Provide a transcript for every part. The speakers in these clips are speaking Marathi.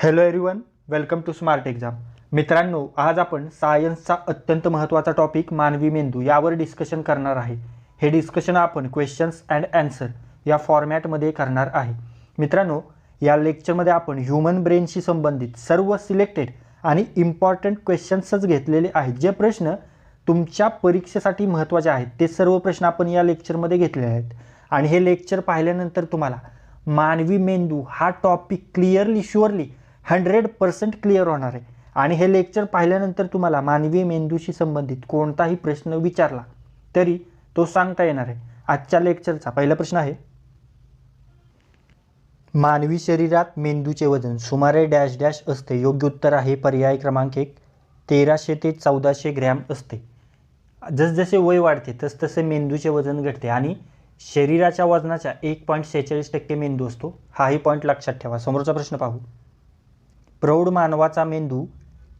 Hello everyone, welcome to smart exam. मित्रांनो, आज आपण सायन्सचा अत्यंत महत्त्वाचा टॉपिक मानवी मेंदू यावर डिस्कशन करणार आहे. हे डिस्कशन आपण क्वेश्चन्स अँड आन्सर या फॉर्मॅटमध्ये करणार आहे. मित्रांनो, या लेक्चरमध्ये आपण ह्यूमन ब्रेनशी संबंधित सर्व सिलेक्टेड आणि इम्पॉर्टंट क्वेश्चन्सच घेतलेले आहेत. जे प्रश्न तुमच्या परीक्षेसाठी महत्त्वाचे आहेत ते सर्व प्रश्न आपण या लेक्चरमध्ये घेतलेले आहेत. आणि हे लेक्चर पाहिल्यानंतर तुम्हाला मानवी मेंदू हा टॉपिक क्लिअरली शुअरली 100% क्लिअर होणार आहे. आणि हे लेक्चर पाहिल्यानंतर तुम्हाला मानवी मेंदूशी संबंधित कोणताही प्रश्न विचारला तरी तो सांगता येणार आहे. आजच्या लेक्चरचा पहिला प्रश्न आहे, मानवी शरीरात मेंदूचे वजन सुमारे डॅश डॅश असते. योग्य उत्तर आहे पर्याय क्रमांक 1, 1300 ते 1400 ग्रॅम असते. जसजसे वय वाढते तसतसे मेंदूचे वजन घटते आणि शरीराच्या वजनाच्या 1.46% मेंदू असतो. हाही पॉईंट लक्षात ठेवा. समोरचा प्रश्न पाहू. प्रौढ मानवाचा मेंदू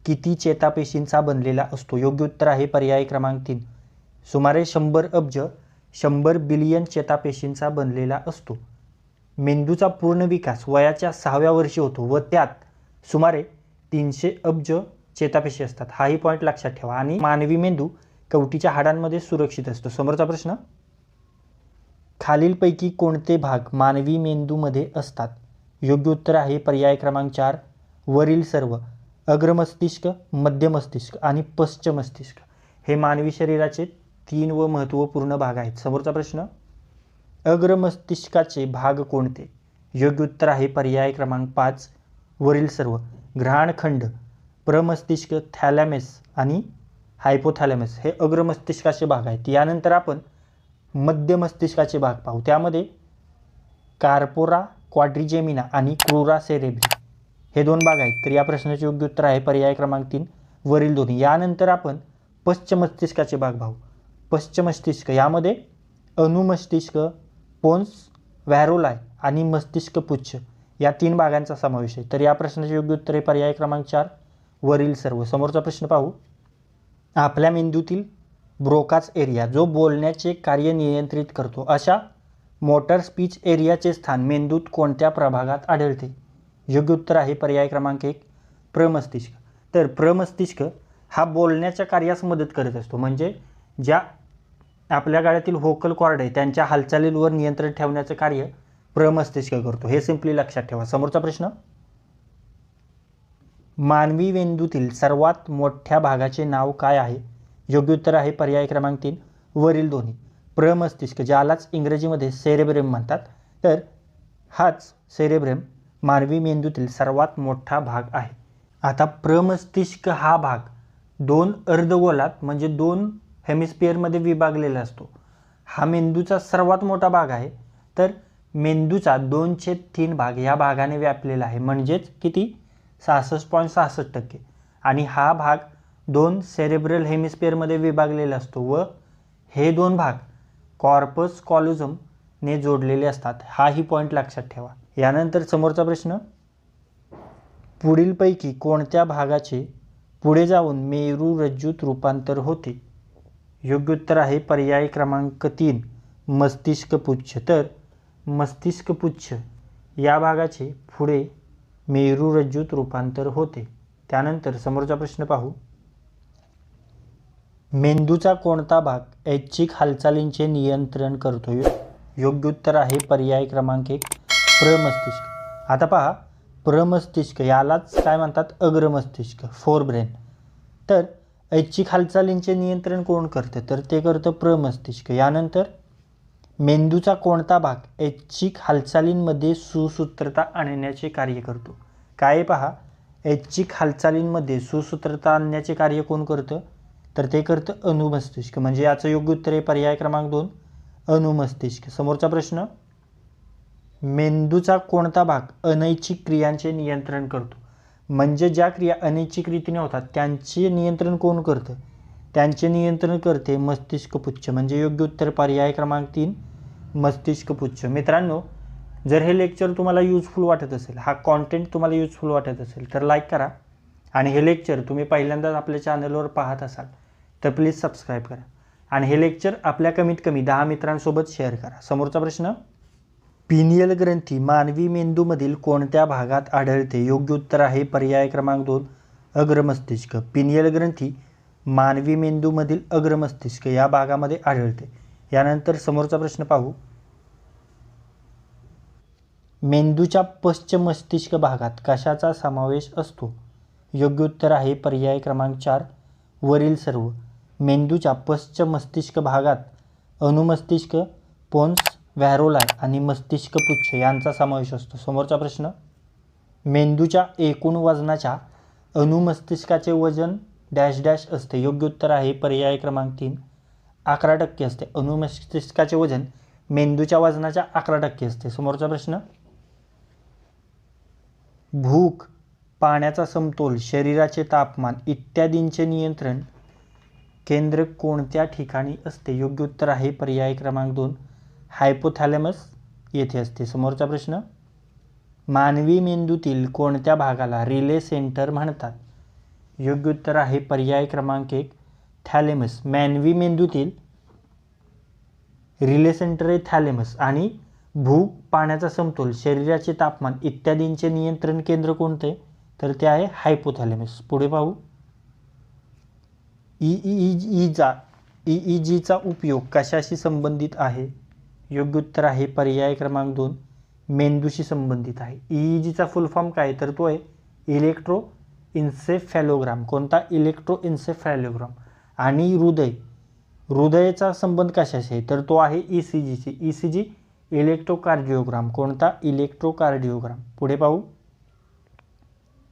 किती चेतापेशींचा बनलेला असतो? योग्य उत्तर आहे पर्याय क्रमांक 3, सुमारे 100 अब्ज 100 बिलियन चेतापेशींचा बनलेला असतो. मेंदूचा पूर्ण विकास वयाच्या 6व्या वर्षी होतो व त्यात सुमारे 300 अब्ज चेतापेशी असतात. हाही पॉईंट लक्षात ठेवा. आणि मानवी मेंदू कवटीच्या हाडांमध्ये सुरक्षित असतो. समोरचा प्रश्न, खालीलपैकी कोणते भाग मानवी मेंदूमध्ये असतात? योग्य उत्तर आहे पर्याय क्रमांक 4, वरील सर्व. अग्रमस्तिष्क, मध्य मस्तिष्क आणि पश्च मस्तिष्क हे मानवी शरीराचे 3 व महत्त्वपूर्ण भाग आहेत. समोरचा प्रश्न, अग्रमस्तिष्काचे भाग कोणते? योग्य उत्तर आहे पर्याय क्रमांक 5, वरील सर्व. घ्राणखंड, प्रमस्तिष्क, थॅलॅमस आणि हायपोथॅलॅमस हे अग्रमस्तिष्काचे भाग आहेत. यानंतर आपण मध्य मस्तिष्काचे भाग पाहू. त्यामध्ये कार्पोरा क्वाड्रिजेमिना आणि क्रुरा सेरेब्री हे 2 भाग आहेत. तर या प्रश्नाचे योग्य उत्तर आहे पर्याय क्रमांक 3, वरील दोन्ही. यानंतर आपण पश्च मस्तिष्काचे भाग पाहू. पश्च मस्तिष्क यामध्ये अनुमस्तिष्क, पोन्स व्हॅरोलाय आणि मस्तिष्क पुच्छ या 3 भागांचा समावेश आहे. तर या प्रश्नाचे योग्य उत्तर आहे पर्याय क्रमांक 4, वरील सर्व. समोरचा प्रश्न पाहू. आपल्या मेंदूतील ब्रोकाच एरिया जो बोलण्याचे कार्य नियंत्रित करतो अशा मोटर स्पीच एरियाचे स्थान मेंदूत कोणत्या प्रभागात आढळते? योग्य उत्तर आहे पर्याय क्रमांक 1, प्रमस्तिष्क. तर प्रमस्तिष्क हा बोलण्याच्या कार्यास मदत करत असतो. म्हणजे ज्या आपल्या गळ्यातील व्होकल कॉर्ड आहे त्यांच्या हालचालींवर नियंत्रण ठेवण्याचं कार्य प्रमस्तिष्क करतो. हे सिंपली लक्षात ठेवा. समोरचा प्रश्न, मानवी मेंदूतील सर्वात मोठ्या भागाचे नाव काय आहे? योग्य उत्तर आहे पर्याय क्रमांक 3, वरील दोन्ही. प्रमस्तिष्क ज्यालाच इंग्रजीमध्ये सेरेब्रम म्हणतात. तर हाच सेरेब्रम मानवी मेंदूतील सर्वात मोठा भाग आहे. आता प्रमस्तिष्क हा भाग 2 अर्धगोलात म्हणजे 2 हेमिस्फिअरमध्ये विभागलेला असतो. हा मेंदूचा सर्वात मोठा भाग आहे. तर मेंदूचा 2/3 भाग या भागाने व्यापलेला आहे. म्हणजेच किती? 66.66%. आणि हा भाग 2 सेरेब्रल हेमिस्फिअरमध्ये विभागलेला असतो व हे 2 भाग कॉर्पस कॉलोजमने जोडलेले असतात. हाही पॉईंट लक्षात ठेवा. यानंतर समोरचा प्रश्न, पुढीलपैकी कोणत्या भागाचे पुढे जाऊन मेरुरज्जूत रूपांतर होते? योग्य उत्तर आहे पर्याय क्रमांक 3, मस्तिष्क पुच्छ. तर मस्तिष्क पुच्छ या भागाचे पुढे मेरुरज्जूत रूपांतर होते. त्यानंतर समोरचा प्रश्न पाहू. मेंदूचा कोणता भाग ऐच्छिक हालचालींचे नियंत्रण करतो? योग्य उत्तर आहे पर्याय क्रमांक 1, प्रमस्तिष्क. आता पहा, प्रमस्तिष्क यालाच काय म्हणतात? अग्रमस्तिष्क, फोरब्रेन. तर ऐच्छिक हालचालींचे नियंत्रण कोण करते? तर ते करतं प्रमस्तिष्क. यानंतर मेंदूचा कोणता भाग ऐच्छिक हालचालींमध्ये सुसूत्रता आणण्याचे कार्य करतो? काय पहा, ऐच्छिक हालचालींमध्ये सुसूत्रता आणण्याचे कार्य कोण करतं? तर ते करतं अनुमस्तिष्क. म्हणजे याचं योग्य उत्तर आहे पर्याय क्रमांक 2, अनुमस्तिष्क. समोरचा प्रश्न, मेंदूचा कोणता भाग अनैच्छिक क्रियांचे नियंत्रण करतो? म्हणजे ज्या क्रिया अनैच्छिक रीतीने होतात त्यांचे नियंत्रण कोण करतं? त्यांचे नियंत्रण करते मस्तिष्क पुच्छ. म्हणजे योग्य उत्तर पर्याय क्रमांक 3, मस्तिष्क पुच्छ. मित्रांनो, जर हे लेक्चर तुम्हाला युजफुल वाटत असेल, हा कॉन्टेंट तुम्हाला युजफुल वाटत असेल तर लाईक करा. आणि हे लेक्चर तुम्ही पहिल्यांदाच आपल्या चॅनलवर पाहत असाल तर प्लीज सबस्क्राईब करा. आणि हे लेक्चर आपल्या कमीत कमी 10 मित्रांसोबत शेअर करा. समोरचा प्रश्न, पिनियल ग्रंथी मानवी मेंदूमधील कोणत्या भागात आढळते? योग्य उत्तर आहे पर्याय क्रमांक 2 अग्रमस्तिष्क. पिनियल ग्रंथी मानवी मेंदूमधील अग्रमस्तिष्क या भागामध्ये आढळते. यानंतर समोरचा प्रश्न पाहू. मेंदूच्या पश्च मस्तिष्क भागात कशाचा समावेश असतो? योग्य उत्तर आहे पर्याय क्रमांक 4 वरील सर्व. मेंदूच्या पश्च मस्तिष्क भागात अनुमस्तिष्क, पोन्स, व्हॅरोलाय आणि मस्तिष्क पुच्छ यांचा समावेश असतो. समोरचा प्रश्न. मेंदूच्या एकूण वजनाच्या अनुमस्तिष्काचे वजन डॅश डॅश असते. योग्य उत्तर आहे पर्याय क्रमांक 3 11% असते. अनुमस्तिष्काचे वजन मेंदूच्या वजनाच्या 11% असते. समोरचा प्रश्न. भूक, पाण्याचा समतोल, शरीराचे तापमान इत्यादींचे नियंत्रण केंद्र कोणत्या ठिकाणी असते? योग्य उत्तर आहे पर्याय क्रमांक 2 हायपोथॅलेमस येथे असते. समोरचा प्रश्न. मानवी मेंदूतील कोणत्या भागाला रिले सेंटर म्हणतात? योग्य उत्तर आहे पर्याय क्रमांक 1 थॅलेमस. मानवी मेंदूतील रिले सेंटर आहे थॅलेमस आणि भूक, पाण्याचा समतोल, शरीराचे तापमान इत्यादींचे नियंत्रण केंद्र कोणते? तर ते आहे हायपोथॅलेमस. पुढे पाहू. ईईजीचा उपयोग कशाशी संबंधित आहे? योग्य उत्तर आहे पर्याय क्रमांक 2 मेंदूशी संबंधित आहे. ईईजीचा फुल फॉर्म काय? तर तो आहे इलेक्ट्रो इन्सेफॅलोग्राम. कोणता? इलेक्ट्रो इन्सेफॅलोग्राम. आणि हृदयाचा संबंध कशाशी आहे? तर तो आहे ईसीजीशी. ईसीजी इलेक्ट्रोकार्डिओग्राम. कोणता? इलेक्ट्रोकार्डिओग्राम. पुढे पाहू.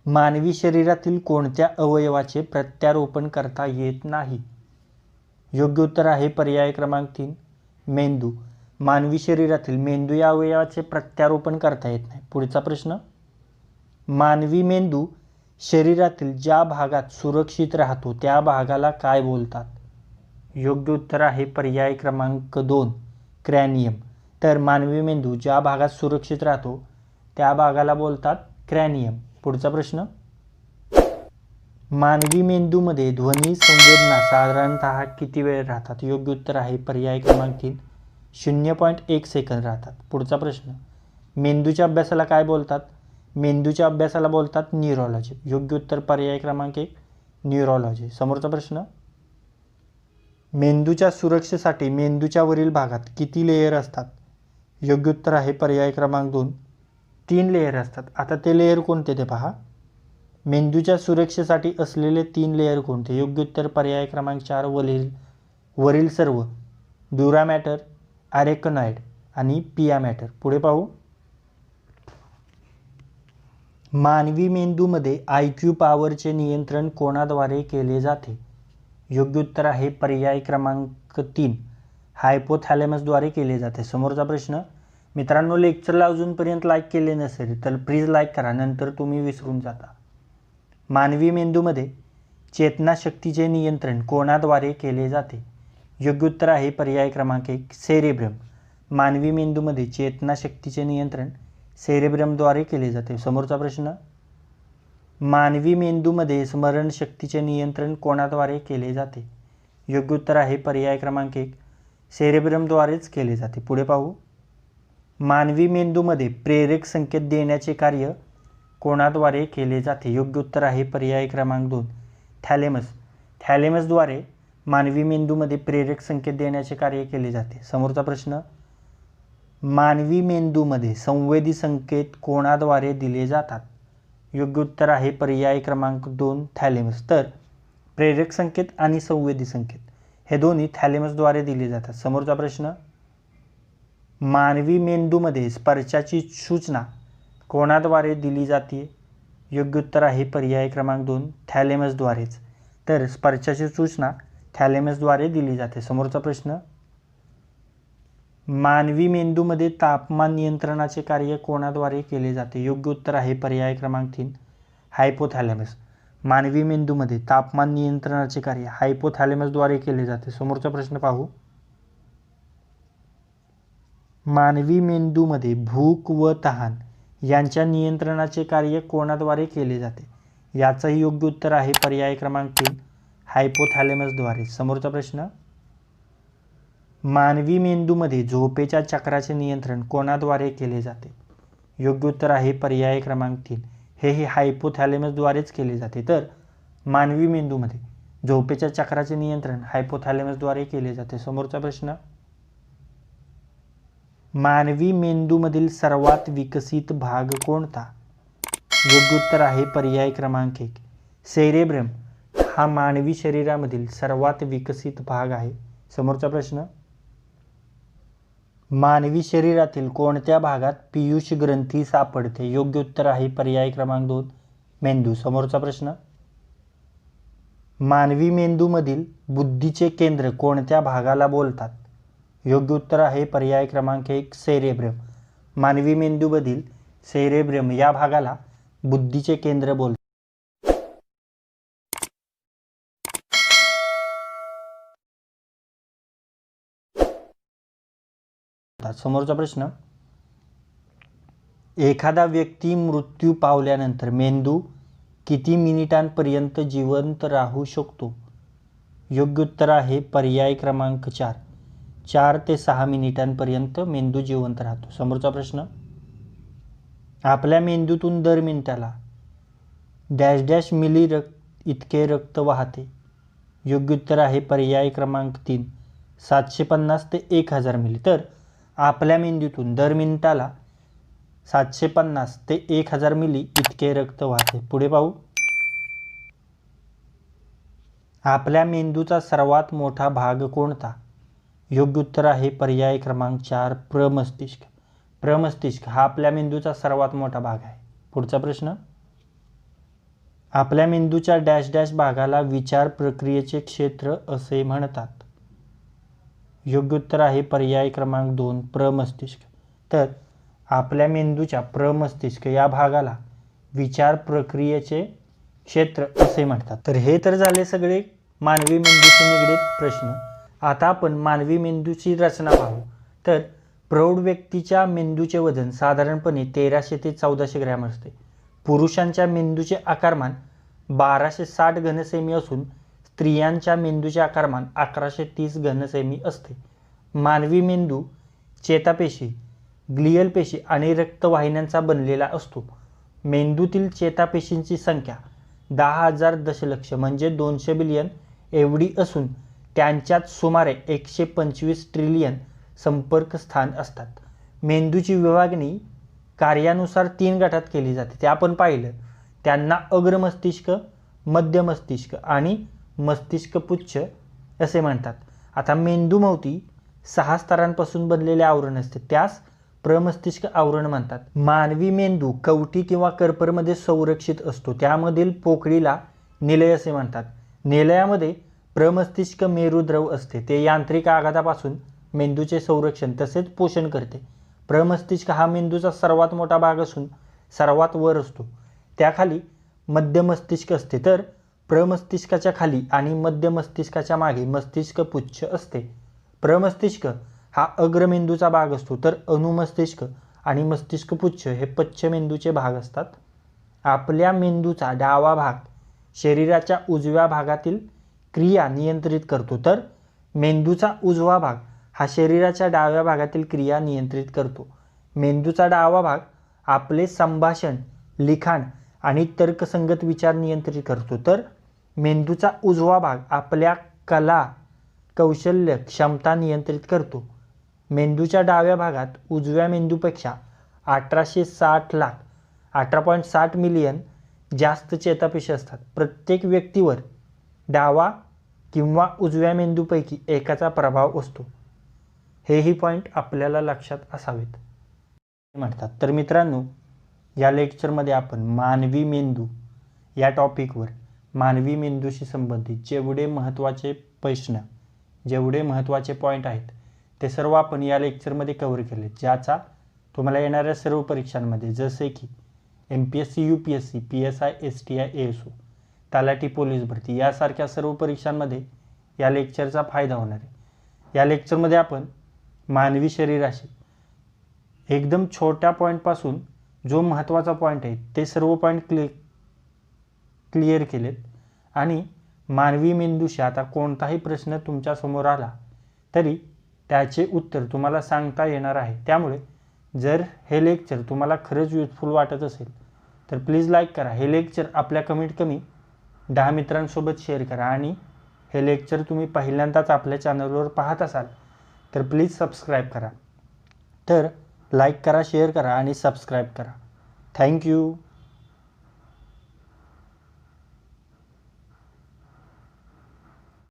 मानवी शरीरातील कोणत्या अवयवाचे प्रत्यारोपण करता येत नाही? योग्य उत्तर आहे पर्याय क्रमांक 3 मेंदू. मानवी शरीरातील मेंदू या अवयवाचे प्रत्यारोपण करता येत नाही. पुढचा प्रश्न. मानवी मेंदू शरीरातील ज्या भागात सुरक्षित राहतो त्या भागाला काय बोलतात? योग्य उत्तर आहे पर्याय क्रमांक 2 क्रॅनियम. तर मानवी मेंदू ज्या भागात सुरक्षित राहतो त्या भागाला बोलतात क्रॅनियम. पुढचा प्रश्न. मानवी मेंदूमध्ये ध्वनी संवेदना साधारणतः किती वेळ राहतात? योग्य उत्तर आहे पर्याय क्रमांक 3 0.1 सेकंद राहतात. पुढचा प्रश्न. मेंदूच्या अभ्यासाला काय बोलतात? मेंदूच्या अभ्यासाला बोलतात न्यूरोलॉजी. योग्य उत्तर पर्याय क्रमांक 1 न्यूरोलॉजी. समोरचा प्रश्न. मेंदूच्या सुरक्षेसाठी मेंदूच्या वरील भागात किती लेयर असतात? योग्य उत्तर आहे पर्याय क्रमांक 2 3 लेयर असतात. आता ते लेयर कोणते ते पहा. मेंदूच्या सुरक्षेसाठी असलेले 3 लेयर कोणते? योग्य उत्तर पर्याय क्रमांक 4 वरील सर्व. ड्युरा मॅटर, अरेकनॉइड आणि पिया मॅटर. पुढे पाहू. मानवी मेंदूमध्ये IQ पॉवरचे नियंत्रण कोणाद्वारे केले जाते? योग्य उत्तर आहे पर्याय क्रमांक 3 हायपोथॅलेमसद्वारे केले जाते. समोरचा प्रश्न. मित्रांनो, लेक्चरला अजूनपर्यंत लाईक केले नसेल तर प्लीज लाईक करा, नंतर तुम्ही विसरून जाता. मानवी मेंदूमध्ये चेतनाशक्तीचे नियंत्रण कोणाद्वारे केले जाते? योग्य उत्तर आहे पर्याय क्रमांक 1 सेरेब्रम. मानवी मेंदूमध्ये चेतनाशक्तीचे नियंत्रण सेरेब्रमद्वारे केले जाते. समोरचा प्रश्न. मानवी मेंदूमध्ये स्मरणशक्तीचे नियंत्रण कोणाद्वारे केले जाते? योग्य उत्तर आहे पर्याय क्रमांक 1 सेरेब्रमद्वारेच केले जाते. पुढे पाहू. मानवी मेंदूमध्ये प्रेरक संकेत देण्याचे कार्य कोणाद्वारे केले जाते? योग्य उत्तर आहे पर्याय क्रमांक 2 थॅलेमस. थॅलेमसद्वारे मानवी मेंदूमध्ये प्रेरक संकेत देण्याचे कार्य केले जाते. समोरचा प्रश्न. मानवी मेंदूमध्ये संवेदी संकेत कोणाद्वारे दिले जातात? योग्य उत्तर आहे पर्याय क्रमांक 2 थॅलेमस. तर प्रेरक संकेत आणि संवेदी संकेत हे दोन्ही थॅलेमसद्वारे दिले जातात. समोरचा प्रश्न. मानवी मेंदूमध्ये स्पर्शाची सूचना कोणाद्वारे दिली जाते? योग्य उत्तर आहे पर्याय क्रमांक 2 थॅलेमसद्वारेच. तर स्पर्शाची सूचना थॅलेमसद्वारे दिली जाते. समोरचा प्रश्न. मानवी मेंदूमध्ये तापमान नियंत्रणाचे कार्य कोणाद्वारे केले जाते? योग्य उत्तर आहे पर्याय क्रमांक 3 हायपोथॅलेमस. मानवी मेंदूमध्ये तापमान नियंत्रणाचे कार्य हायपोथॅलेमसद्वारे केले जाते. समोरचा प्रश्न पाहू. मानवी मेंदूमध्ये भूक व तहान यांच्या नियंत्रणाचे कार्य कोणाद्वारे केले जाते? याचंही योग्य उत्तर आहे पर्याय क्रमांक 3 हायपोथॅलेमसद्वारे. समोरचा प्रश्न. मानवी मेंदूमध्ये झोपेच्या चक्राचे नियंत्रण कोणाद्वारे केले जाते? योग्य उत्तर आहे पर्याय क्रमांक 3, हे हायपोथॅलेमसद्वारेच केले जाते. तर मानवी मेंदूमध्ये झोपेच्या चक्राचे नियंत्रण हायपोथॅलेमसद्वारे केले जाते. समोरचा प्रश्न, मानवी मेंदूमधील सर्वात विकसित भाग कोणता? योग्य उत्तर आहे पर्याय क्रमांक 1, सेरेब्रम हा मानवी शरीरामधील सर्वात विकसित भाग आहे. समोरचा प्रश्न, मानवी शरीरातील कोणत्या भागात पीयूष ग्रंथी सापडते? योग्य उत्तर आहे पर्याय क्रमांक 2, मेंदू. समोरचा प्रश्न, मानवी मेंदूमधील बुद्धीचे केंद्र कोणत्या भागाला बोलतात? योग्य उत्तर आहे पर्याय क्रमांक 1, सेरेब्रम. मानवी मेंदूमधील सेरेब्रम या भागाला बुद्धीचे केंद्र बोलतात. समोरचा प्रश्न, एखादा व्यक्ती मृत्यू पावल्यानंतर मेंदू किती मिनिटांपर्यंत जिवंत राहू शकतो? योग्य उत्तर आहे पर्याय क्रमांक 4, 4 ते 6 मिनिटांपर्यंत मेंदू जिवंत राहतो. समोरचा प्रश्न, आपल्या मेंदूतून दर मिनिटाला डॅश डॅश मिली इतके रक्त वाहते? योग्य उत्तर आहे पर्याय क्रमांक 3, 750 ते 1000 मिली. तर आपल्या मेंदूतून दर मिनिटाला 750 ते 1000 मिली इतके रक्त वाहते. पुढे पाहू, आपल्या मेंदूचा सर्वात मोठा भाग कोणता? योग्य उत्तर आहे पर्याय क्रमांक 4, प्रमस्तिष्क. प्रमस्तिष्क हा आपल्या मेंदूचा सर्वात मोठा भाग आहे. पुढचा प्रश्न, आपल्या मेंदूच्या डॅश डॅश भागाला विचार प्रक्रियेचे क्षेत्र असे म्हणतात? योग्य उत्तर आहे पर्याय क्रमांक 2, प्रमस्तिष्क. तर आपल्या मेंदूच्या प्रमस्तिष्क या भागाला विचार प्रक्रियेचे क्षेत्र असे म्हणतात. तर हे तर झाले सगळे मानवी मेंदूशी निगडीत प्रश्न. आता आपण मानवी मेंदूची रचना पाहू. तर प्रौढ व्यक्तीच्या मेंदूचे वजन साधारणपणे 1300 ते 1400 ग्रॅम असते. पुरुषांच्या मेंदूचे आकारमान 1260 घनसेमी असून स्त्रियांच्या मेंदूचे आकारमान 1130 घनसेमी असते. मानवी मेंदू चेतापेशी, ग्लियल पेशी आणि रक्तवाहिन्यांचा बनलेला असतो. मेंदूतील चेतापेशींची संख्या 10,000 दशलक्ष म्हणजे 200 बिलियन एवढी असून त्यांच्यात सुमारे 125 ट्रिलियन संपर्क स्थान असतात. मेंदूची विभागणी कार्यानुसार 3 गटात केली जाते. ते आपण पाहिलं. त्यांना अग्रमस्तिष्क, मध्य मस्तिष्क आणि मस्तिष्कपुच्छ असे म्हणतात. आता मेंदूभोवती 6 स्तरांपासून बनलेले आवरण असते, त्यास प्रमस्तिष्क आवरण म्हणतात. मानवी मेंदू कवटी किंवा कर्परमध्ये संरक्षित असतो. त्यामधील पोकळीला निलय असे म्हणतात. निलयामध्ये प्रमस्तिष्क मेरुद्रव असते. ते यांत्रिक आघातापासून मेंदूचे संरक्षण तसेच पोषण करते. प्रमस्तिष्क हा मेंदूचा सर्वात मोठा भाग असून सर्वात वर असतो. त्याखाली मध्य मस्तिष्क असते. तर प्रमस्तिष्काच्या खाली आणि मध्य मस्तिष्काच्या मागे मस्तिष्कपुच्छ असते. प्रमस्तिष्क हा अग्रमेंदूचा भाग असतो. तर अनुमस्तिष्क आणि मस्तिष्कपुच्छ हे पश्चमेंदूचे भाग असतात. आपल्या मेंदूचा डावा भाग शरीराच्या उजव्या भागातील क्रिया नियंत्रित करतो. तर मेंदूचा उजवा भाग हा शरीराच्या डाव्या भागातील क्रिया नियंत्रित करतो. मेंदूचा डावा भाग आपले संभाषण, लिखाण आणि तर्कसंगत विचार नियंत्रित करतो. तर मेंदूचा उजवा भाग आपल्या कला, कौशल्य, क्षमता नियंत्रित करतो. मेंदूच्या डाव्या भागात उजव्या मेंदूपेक्षा 18.60 मिलियन जास्त चेतापेशी असतात. प्रत्येक व्यक्तीवर डावा किंवा उजव्या मेंदूपैकी एकाचा प्रभाव असतो. हेही पॉईंट आपल्याला लक्षात असावेत म्हणतात. तर मित्रांनो, या लेक्चरमध्ये आपण मानवी मेंदू या टॉपिकवर मानवी मेंदूशी संबंधित जेवढे महत्त्वाचे प्रश्न, जेवढे महत्त्वाचे पॉईंट आहेत ते सर्व आपण या लेक्चरमध्ये कव्हर केले. ज्याचा तुम्हाला येणाऱ्या सर्व परीक्षांमध्ये जसे की MPSC, UPSC, PSI, STI, ASO, तलाठी पोलीस भरती यासारख्या सर्व परीक्षांमध्ये या लेक्चरचा फायदा होणार आहे. या लेक्चरमध्ये आपण मानवी शरीराशी एकदम छोट्या पॉईंटपासून जो महत्त्वाचा पॉईंट आहे ते सर्व पॉईंट क्लिअर केलेत. आणि मानवी मेंदूशी आता कोणताही प्रश्न तुमच्यासमोर आला तरी त्याचे उत्तर तुम्हाला सांगता येणार आहे. त्यामुळे जर हे लेक्चर तुम्हाला खरंच युजफुल वाटत असेल तर प्लीज लाईक करा. हे लेक्चर आपल्या कमीत कमी 10 मित्रांसोबत शेअर करा आणि हे लेक्चर तुम्ही पहिल्यांदाच आपल्या चॅनलवर पाहत असाल तर प्लीज सबस्क्राईब करा. तर लाईक करा, शेअर करा आणि सबस्क्राईब करा. थँक्यू.